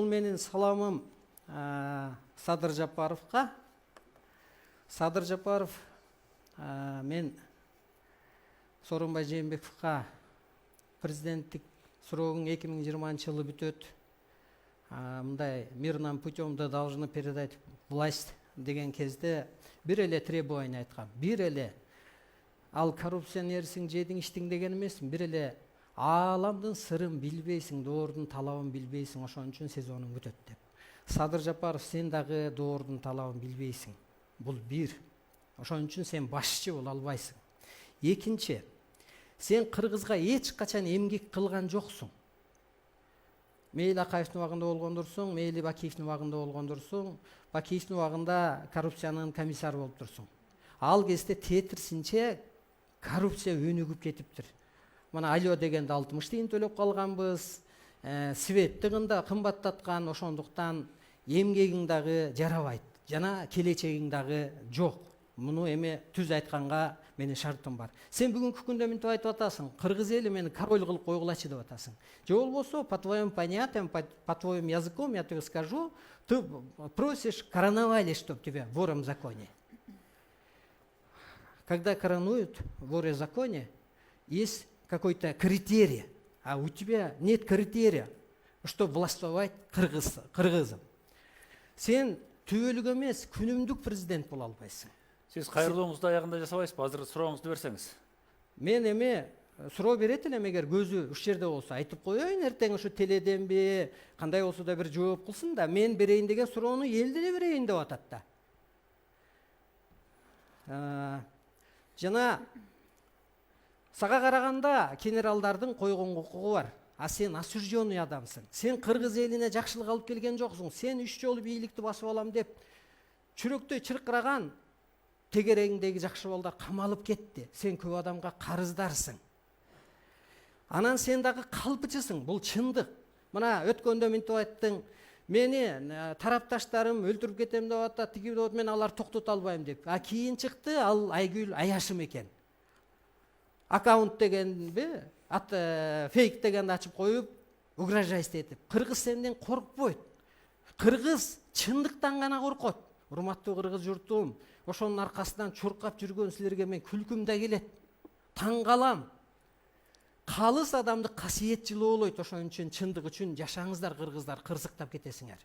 менин саламым Садыр Жапаровка. Садыр Жапаров мен Сооронбай Жээнбековго президенттик суроогун 2020 жылы бүтөт. Мындай мирным путем должны передать власть деген кезде бир эле требование айткам. Бир эле ал коррупционерсиң, жедиң, иштиң деген эмес, бир эле ааламдын сырын билбейсиң, доордун талабын билбейсиң, ошон үчүн сезонуң бүтөт деп. Садыр Жапаров, сен дагы доордун талабын билбейсиң. Бул бир. Ошон үчүн сен башчы боло албайсың. Экинчи, сен Кыргызга эч качан эмгек кылган жоксуң. Мейли Акаевдин убагында болгондурсуң, мейли Бакиевдин убагында болгондурсуң. Бакиевдин убагында коррупциянын комиссары болуп турсуң. Ал кезде тетирсинче коррупция өнүгүп кетиптир. Мына Алё дегенде 60 тиын төлөп калганбыз. Светти кымбаттаткан, ошондуктан эмгегиң дагы жарабайт. Жана келечегиң дагы жок. Муну эми түз айтканга менин шартым бар. Сен бүгүнкү күндө мынтип айтып атасың. Кыргыз эли мени король кылып койгулачы деп атасың. Же болбосо по твоим понятиям, по твоим языком я тебе скажу, ты просишь короновали, чтоб тебя вором в законе. Когда коронуют воры в законе, есть какой-то критерий, а у тебя нет критерия, чтобы властвовать кыргызом. Сен түбөлүк эмес, күнүмдүк президент боло албайсың. Сиз кайрылууңузду аягында жасабайсызбы? Азыр сурооңузду берсеңиз. Мен эми суроо берет элем, эгер көзү уш жерде болсо айтып коеюн, эртең ушу теледенби, кандай болсо да бир жооп кылсын да, мен берейин деген суроону эл деле берейин деп атат да. Жана сага караганда генералдардын койгон укугу бар. А сен осужденный адамсың. Сен Кыргыз элине жакшылык алып келген жоксуң. Сен 3 жолу бийликти басып алам деп чүрөктөй чыркыраган тегерегиңдеги жакшы балдар камалып кетти. Сен көп адамга карыздарсың. Анан сен дагы калпычысың. Бул чындык. Мына өткөндө мынтип айттың. Мени тарапташтарым өлтүрүп кетем деп атат, тиги деп мен алар токтото албайм деп. А кийин чыкты, ал Айгүл Аяшым экен. Аккаунт дегенби, фейк дегенди ачып коюп, угрожайт этип. Кыргыз сенден коркпойт. Кыргыз чындыктан гана коркот. Урматтуу кыргыз журтум, ошонун аркасынан чуркап жүргөн силерге мен күлкүм да келет. Таң калам. Калыс адамды касиет жылуулойт, ошон үчүн чындык үчүн жашаңыздар кыргыздар, кырсыктап кетесиңер.